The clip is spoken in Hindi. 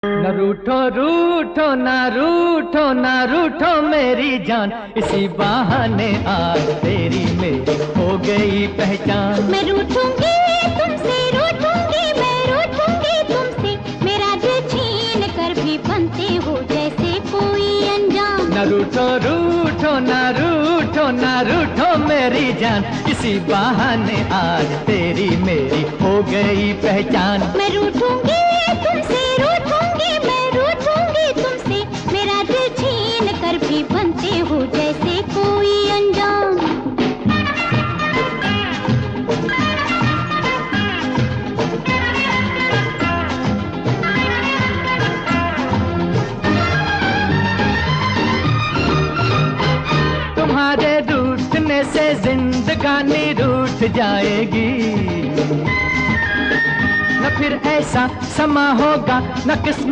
न रूठो रूठो ना रूठो ना रूठो मेरी जान, इसी बहाने आज तेरी मेरी हो गई पहचान। मैं रूठूंगी तुमसे, रूठूंगी मैं रूठूंगी तुमसे, मेरा दिल छीन कर भी बनते हो जैसे कोई अनजान। न रूठो रूठो ना रूठो ना रूठो मेरी जान, इसी बहाने आज तेरी मेरी हो गई पहचान। मैं रूठूंगी तुमसे, रूठूंगी मैं रूठूंगी तुमसे, मेरा दिल छीन कर भी बनते हो जैसे कोई अनजान। तुम्हारे रूठने से जिंदगानी रूठ जाएगी, न फिर ऐसा समा होगा न किस्मत